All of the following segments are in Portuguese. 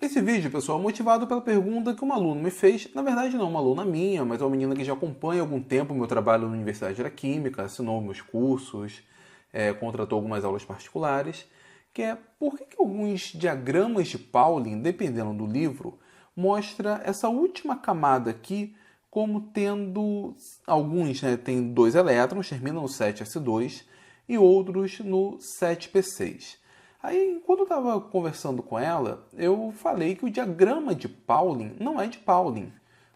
Esse vídeo, pessoal, é motivado pela pergunta que um aluno me fez. Na verdade, não uma aluna minha, mas uma menina que já acompanha há algum tempo o meu trabalho na Universidade da Química, assinou meus cursos, contratou algumas aulas particulares, que é por que alguns diagramas de Pauling, dependendo do livro, mostra essa última camada aqui como tendo alguns, tem 2 elétrons, terminam no 7s2, e outros no 7p6. Aí, quando eu estava conversando com ela, eu falei que o diagrama de Pauling não é de Pauling.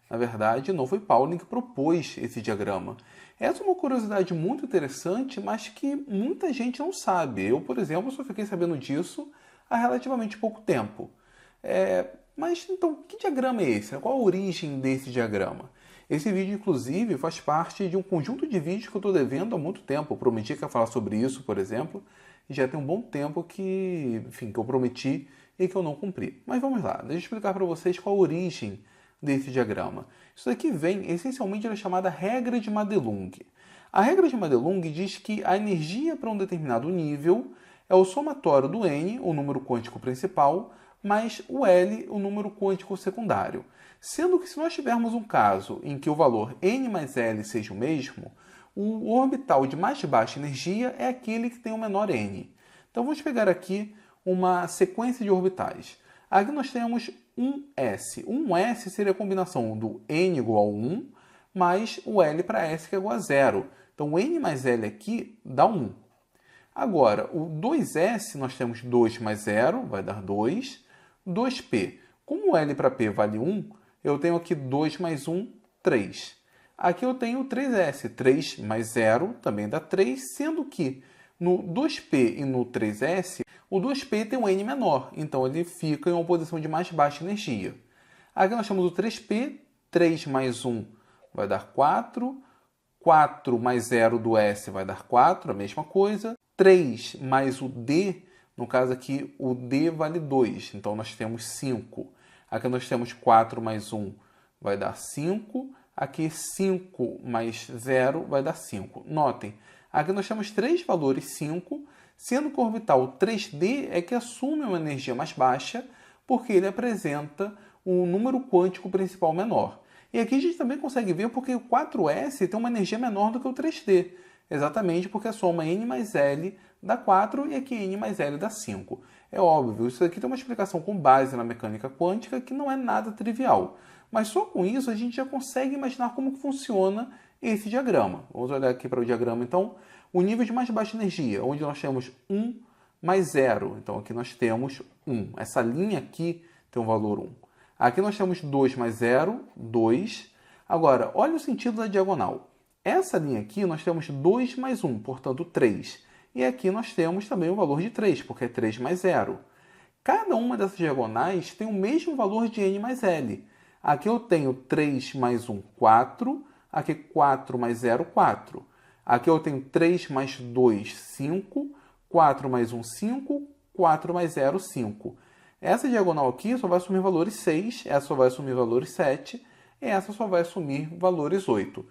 Na verdade, não foi Pauling que propôs esse diagrama. Essa é uma curiosidade muito interessante, mas que muita gente não sabe. Eu, por exemplo, só fiquei sabendo disso há relativamente pouco tempo. Mas, então, que diagrama é esse? Qual a origem desse diagrama? Esse vídeo, inclusive, faz parte de um conjunto de vídeos que eu estou devendo há muito tempo. Eu prometi que ia falar sobre isso, por exemplo, e já tem um bom tempo que eu prometi e que eu não cumpri. Mas vamos lá, deixa eu explicar para vocês qual a origem desse diagrama. Isso daqui vem, essencialmente, da chamada regra de Madelung. A regra de Madelung diz que a energia para um determinado nível é o somatório do N, o número quântico principal, mais o L, o número quântico secundário. Sendo que se nós tivermos um caso em que o valor N mais L seja o mesmo, o orbital de mais baixa energia é aquele que tem o menor N. Então vamos pegar aqui uma sequência de orbitais. Aqui nós temos um S. Um S seria a combinação do N igual a 1 mais o L para S que é igual a 0. Então o N mais L aqui dá 1. Agora, o 2S nós temos 2 mais 0, vai dar 2. 2P. Como o L para P vale 1, eu tenho aqui 2 mais 1, 3. Aqui eu tenho 3S. 3 mais 0 também dá 3, sendo que no 2P e no 3S, o 2P tem um N menor, então ele fica em uma posição de mais baixa energia. Aqui nós temos o 3P, 3 mais 1 vai dar 4, 4 mais 0 do S vai dar 4, a mesma coisa. 3 mais o D, no caso aqui o D vale 2, então nós temos 5. Aqui nós temos 4 mais 1 vai dar 5. Aqui 5 mais 0 vai dar 5. Notem, aqui nós temos 3 valores 5, sendo que o orbital 3D é que assume uma energia mais baixa, porque ele apresenta o número quântico principal menor. E aqui a gente também consegue ver porque o 4S tem uma energia menor do que o 3D, exatamente porque a soma N mais L dá 4 e aqui N mais L dá 5. É óbvio, isso aqui tem uma explicação com base na mecânica quântica que não é nada trivial. Mas só com isso a gente já consegue imaginar como funciona esse diagrama. Vamos olhar aqui para o diagrama, então. O nível de mais baixa energia, onde nós temos 1 mais 0. Então aqui nós temos 1. Essa linha aqui tem um valor 1. Aqui nós temos 2 mais 0, 2. Agora, olha o sentido da diagonal. Essa linha aqui nós temos 2 mais 1, portanto 3. E aqui nós temos também o valor de 3, porque é 3 mais 0. Cada uma dessas diagonais tem o mesmo valor de N mais L. Aqui eu tenho 3 mais 1, 4. Aqui 4 mais 0, 4. Aqui eu tenho 3 mais 2, 5. 4 mais 1, 5. 4 mais 0, 5. Essa diagonal aqui só vai assumir valores 6. Essa só vai assumir valores 7. E essa só vai assumir valores 8.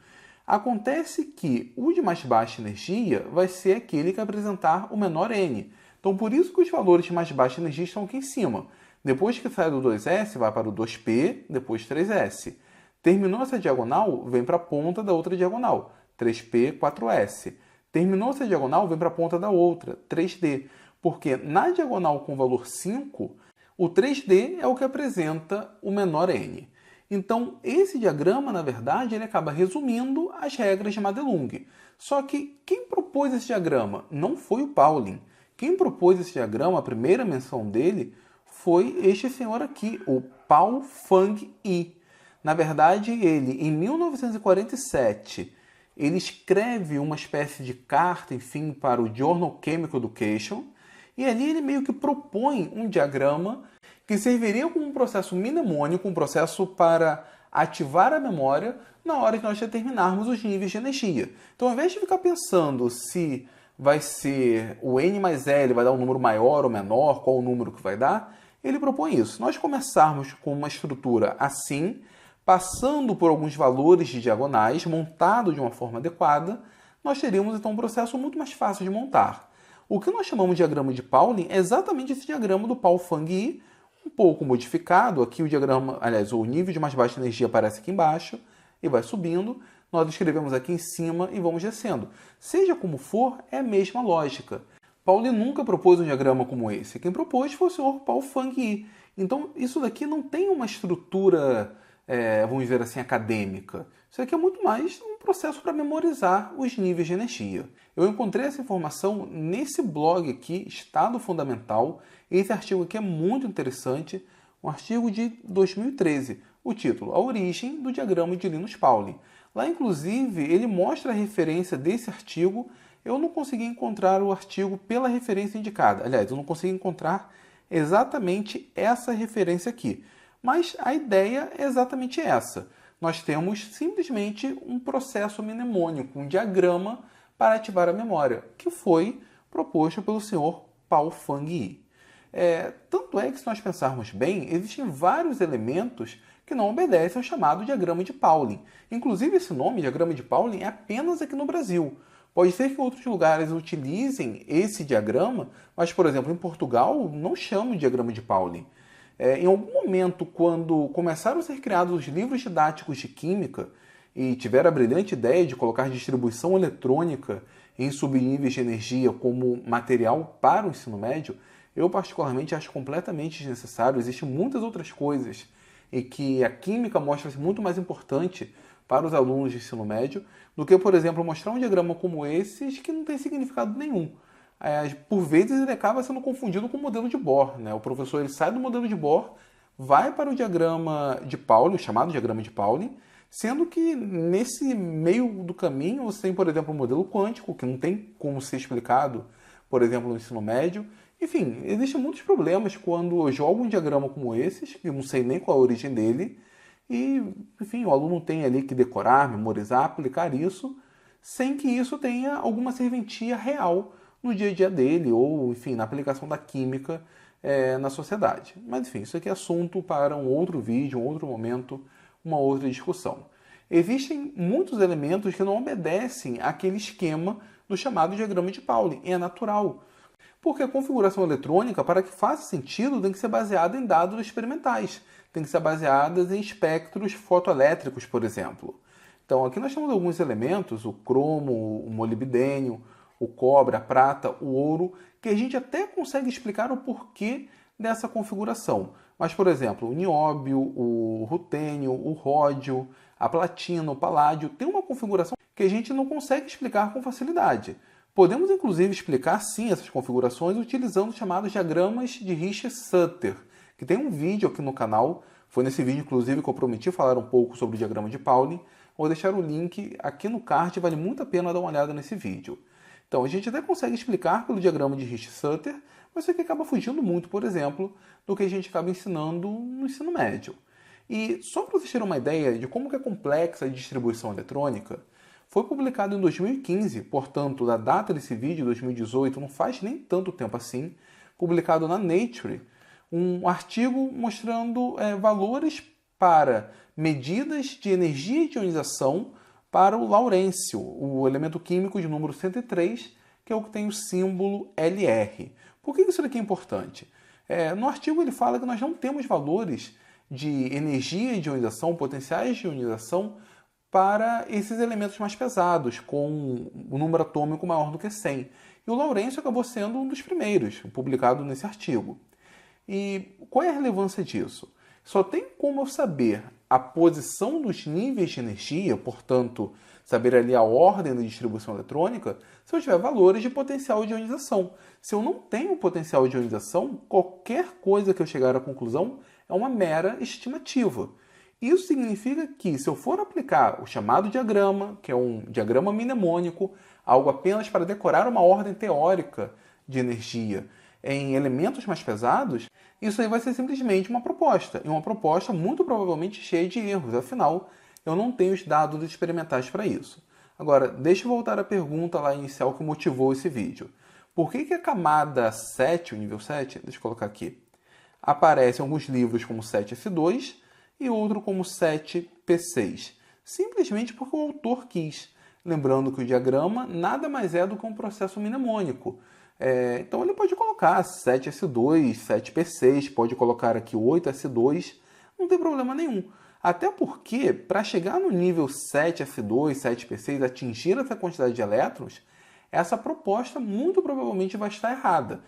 Acontece que o de mais baixa energia vai ser aquele que apresentar o menor N. Então, por isso que os valores de mais baixa energia estão aqui em cima. Depois que sai do 2S, vai para o 2P, depois 3S. Terminou essa diagonal, vem para a ponta da outra diagonal, 3P, 4S. Terminou essa diagonal, vem para a ponta da outra, 3D. Porque na diagonal com o valor 5, o 3D é o que apresenta o menor N. Então, esse diagrama, na verdade, ele acaba resumindo as regras de Madelung. Só que quem propôs esse diagrama não foi o Pauling. Quem propôs esse diagrama, a primeira menção dele, foi este senhor aqui, o Paul Fang Yi. Na verdade, ele, em 1947, ele escreve uma espécie de carta, enfim, para o Journal Chemical Education, e ali ele meio que propõe um diagrama que serviria como um processo mnemônico, um processo para ativar a memória na hora que nós determinarmos os níveis de energia. Então, ao invés de ficar pensando se vai ser o N mais L, vai dar um número maior ou menor, qual o número que vai dar, ele propõe isso. Se nós começarmos com uma estrutura assim, passando por alguns valores de diagonais, montado de uma forma adequada, nós teríamos então um processo muito mais fácil de montar. O que nós chamamos de diagrama de Pauling é exatamente esse diagrama do Paul Fang Yi, um pouco modificado. Aqui o diagrama, aliás, o nível de mais baixa energia aparece aqui embaixo e vai subindo. Nós escrevemos aqui em cima e vamos descendo. Seja como for, é a mesma lógica. Pauli nunca propôs um diagrama como esse. Quem propôs foi o senhor Paul Fang. Então, isso daqui não tem uma estrutura, vamos dizer assim, acadêmica. Isso aqui é muito mais um processo para memorizar os níveis de energia. Eu encontrei essa informação nesse blog aqui, Estado Fundamental. Esse artigo aqui é muito interessante, um artigo de 2013. O título, A Origem do Diagrama de Linus Pauling. Lá, inclusive, ele mostra a referência desse artigo. Eu não consegui encontrar o artigo pela referência indicada. Aliás, eu não consegui encontrar exatamente essa referência aqui. Mas a ideia é exatamente essa. Nós temos simplesmente um processo mnemônico, um diagrama para ativar a memória, que foi proposto pelo senhor Paul Fang. Tanto é que, se nós pensarmos bem, existem vários elementos que não obedecem ao chamado diagrama de Pauling. Inclusive, esse nome, diagrama de Pauling, é apenas aqui no Brasil. Pode ser que outros lugares utilizem esse diagrama, mas, por exemplo, em Portugal não chamam de diagrama de Pauling. Em algum momento, quando começaram a ser criados os livros didáticos de química e tiveram a brilhante ideia de colocar distribuição eletrônica em subníveis de energia como material para o ensino médio, eu particularmente acho completamente desnecessário. Existem muitas outras coisas e que a química mostra-se muito mais importante para os alunos de ensino médio do que, por exemplo, mostrar um diagrama como esse que não tem significado nenhum. Por vezes ele acaba sendo confundido com o modelo de Bohr, né? O professor ele sai do modelo de Bohr, vai para o diagrama de Pauling, o chamado diagrama de Pauling, sendo que nesse meio do caminho você tem, por exemplo, o modelo quântico, que não tem como ser explicado, por exemplo, no ensino médio. Enfim, existem muitos problemas quando eu jogo um diagrama como esses, que eu não sei nem qual a origem dele, e, enfim, o aluno tem ali que decorar, memorizar, aplicar isso, sem que isso tenha alguma serventia real no dia a dia dele, ou, enfim, na aplicação da química na sociedade. Mas, enfim, isso aqui é assunto para um outro vídeo, um outro momento, uma outra discussão. Existem muitos elementos que não obedecem àquele esquema do chamado diagrama de Pauling. É natural. Porque a configuração eletrônica, para que faça sentido, tem que ser baseada em dados experimentais. Tem que ser baseada em espectros fotoelétricos, por exemplo. Então, aqui nós temos alguns elementos, o cromo, o molibdênio, o cobre, a prata, o ouro, que a gente até consegue explicar o porquê dessa configuração. Mas, por exemplo, o nióbio, o rutênio, o ródio, a platina, o paládio, tem uma configuração que a gente não consegue explicar com facilidade. Podemos, inclusive, explicar, sim, essas configurações utilizando os chamados diagramas de Richter-Sutter, que tem um vídeo aqui no canal. Foi nesse vídeo, inclusive, que eu prometi falar um pouco sobre o diagrama de Pauling. Vou deixar o link aqui no card, vale muito a pena dar uma olhada nesse vídeo. Então, a gente até consegue explicar pelo diagrama de Richter-Sutter, mas isso aqui acaba fugindo muito, por exemplo, do que a gente acaba ensinando no ensino médio. E só para vocês terem uma ideia de como que é complexa a distribuição eletrônica, foi publicado em 2015, portanto, da data desse vídeo, 2018, não faz nem tanto tempo assim, publicado na Nature, um artigo mostrando valores para medidas de energia de ionização para o laurêncio, o elemento químico de número 103, que é o que tem o símbolo LR. Por que isso daqui é importante? No artigo ele fala que nós não temos valores de energia de ionização, potenciais de ionização, para esses elementos mais pesados, com o número atômico maior do que 100. E o laurêncio acabou sendo um dos primeiros, publicado nesse artigo. E qual é a relevância disso? Só tem como eu saber a posição dos níveis de energia, portanto, saber ali a ordem da distribuição eletrônica, se eu tiver valores de potencial de ionização. Se eu não tenho potencial de ionização, qualquer coisa que eu chegar à conclusão é uma mera estimativa. Isso significa que, se eu for aplicar o chamado diagrama, que é um diagrama mnemônico, algo apenas para decorar uma ordem teórica de energia em elementos mais pesados, isso aí vai ser simplesmente uma proposta. E uma proposta muito provavelmente cheia de erros, afinal, eu não tenho os dados experimentais para isso. Agora, deixa eu voltar à pergunta lá inicial que motivou esse vídeo. Por que a camada 7, o nível 7, deixa eu colocar aqui, aparece em alguns livros como 7F2, e outro como 7P6, simplesmente porque o autor quis. Lembrando que o diagrama nada mais é do que um processo mnemônico. Então ele pode colocar 7S2, 7P6, pode colocar aqui 8S2, não tem problema nenhum. Até porque, para chegar no nível 7S2, 7P6, atingir essa quantidade de elétrons, essa proposta muito provavelmente vai estar errada.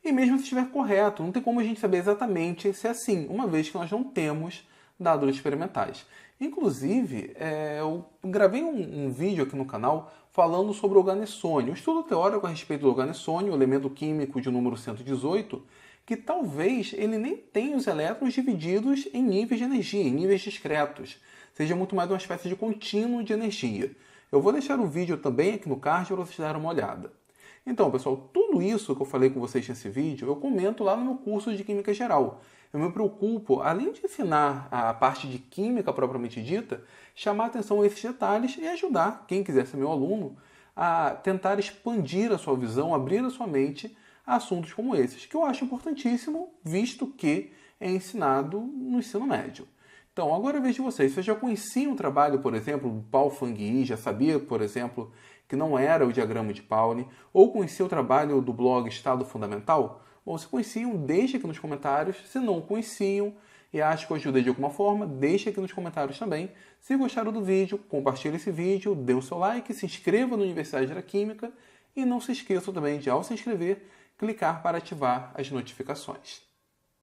E mesmo se estiver correto, não tem como a gente saber exatamente se é assim, uma vez que nós não temos dados experimentais. Inclusive, eu gravei um vídeo aqui no canal falando sobre o organessônio, um estudo teórico a respeito do organessônio, o elemento químico de número 118, que talvez ele nem tenha os elétrons divididos em níveis de energia, em níveis discretos, seja muito mais uma espécie de contínuo de energia. Eu vou deixar o vídeo também aqui no card para vocês darem uma olhada. Então, pessoal, tudo isso que eu falei com vocês nesse vídeo, eu comento lá no meu curso de Química Geral. Eu me preocupo, além de ensinar a parte de química propriamente dita, chamar atenção a esses detalhes e ajudar quem quiser ser meu aluno a tentar expandir a sua visão, abrir a sua mente a assuntos como esses, que eu acho importantíssimo, visto que é ensinado no ensino médio. Então, agora eu vejo vocês. Vocês já conheciam o trabalho, por exemplo, do Paul Fang-Yi? Já sabia, por exemplo, que não era o diagrama de Pauli? Ou conhecia o trabalho do blog Estado Fundamental? Bom, se conheciam, deixe aqui nos comentários. Se não conheciam e acho que eu ajudei de alguma forma, deixe aqui nos comentários também. Se gostaram do vídeo, compartilhe esse vídeo, dê o seu like, se inscreva no Universidade da Química e não se esqueça também de, ao se inscrever, clicar para ativar as notificações.